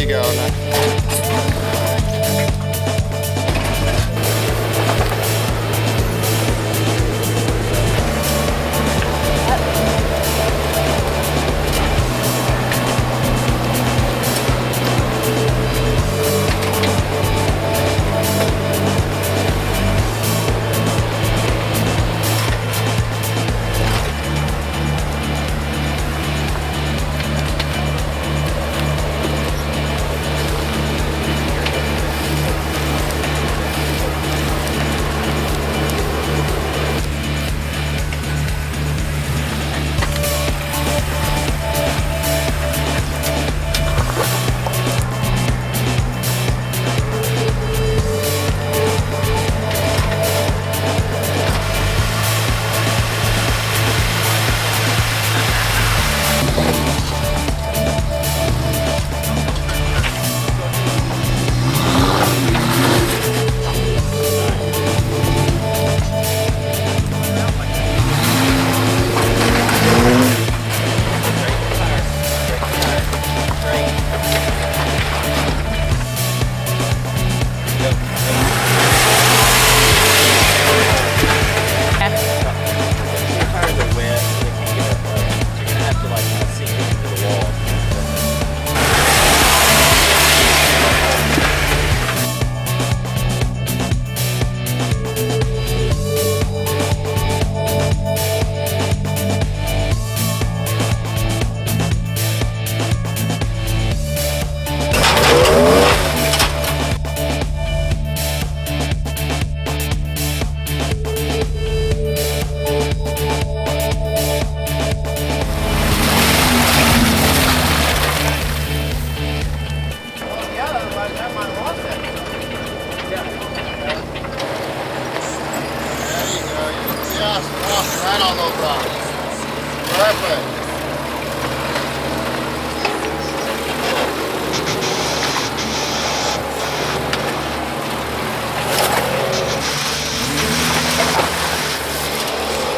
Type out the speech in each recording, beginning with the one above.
you go. Right on those rocks. Perfect.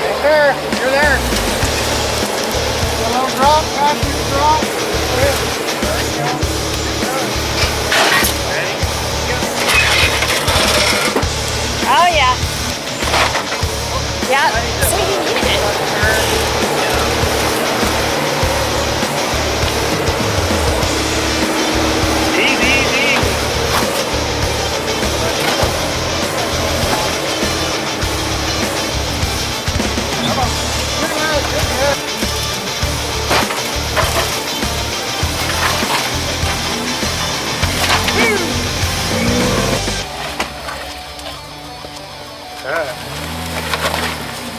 Right there. You're there. A little drop, after you drop. There you go. Ready? Oh yeah. Yeah, so you needed it. Easy, easy. Come on. Good good, good.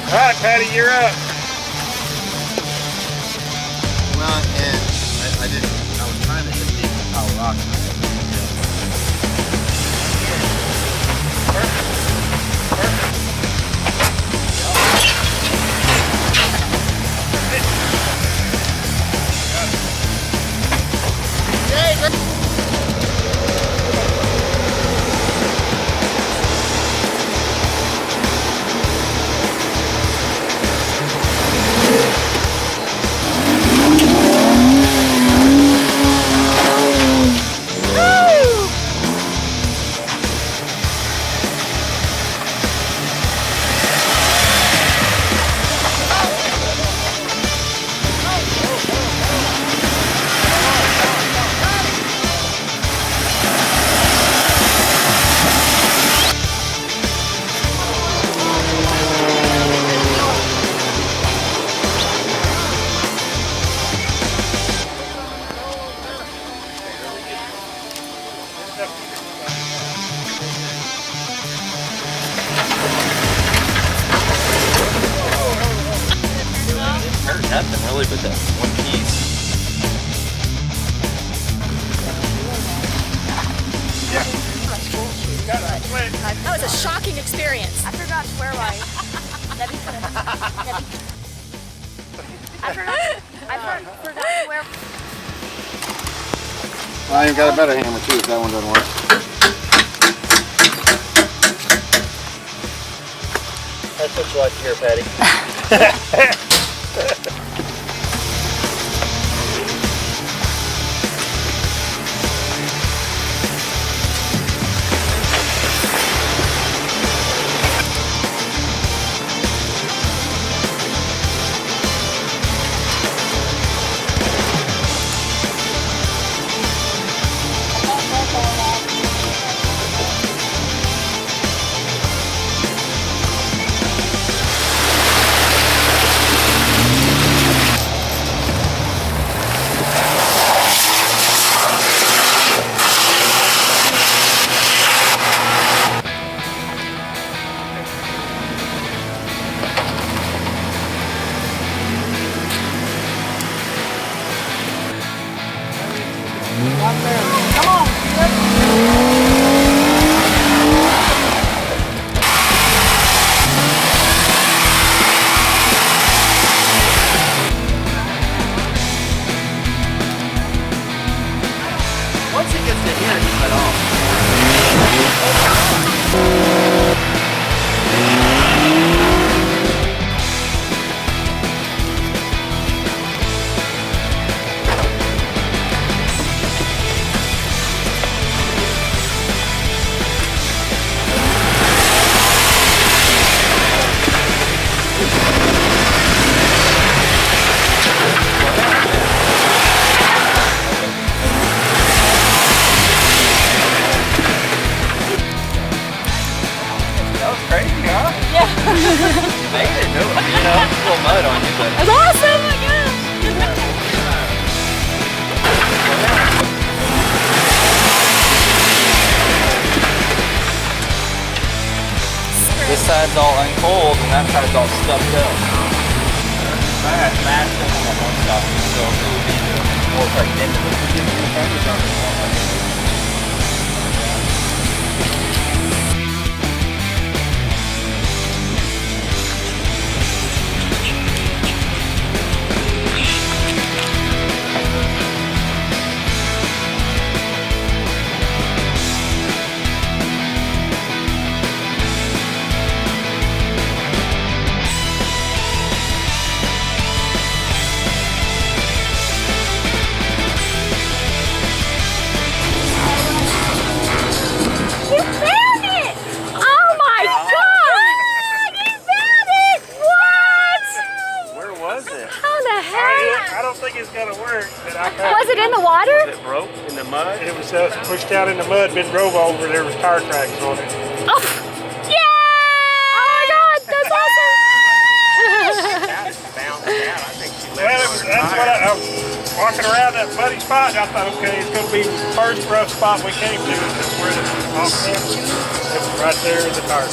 All right, Patty, you're up. Well, and I didn't. I was trying to hit the power rock. Perfect. Perfect. Nothing really but that one piece. That was a shocking experience. I forgot where was I forgot where. I even got a better hammer too if that one doesn't work. That's what you like to hear, Patty. Come on, kid. Once it gets to here, you cut off. You made it, no, a little mud on you, but That's awesome! My gosh! this side's all uncoiled and that side's all stuffed up. I had smashed it on that one stop, so it would be more like into You found it! Oh my god! You found it! What? Where was it? How the heck? I don't think it's gonna work. But I Was it in the water? It broke in the mud. It was pushed out in the mud, been drove over. There was tire tracks on it. Oh! Yeah! Oh my god, that's awesome! Well, that's what I was walking around that muddy spot, and I thought, okay, it's going to be the first rough spot we came to. That's where the off camp was. It was right there in the tire.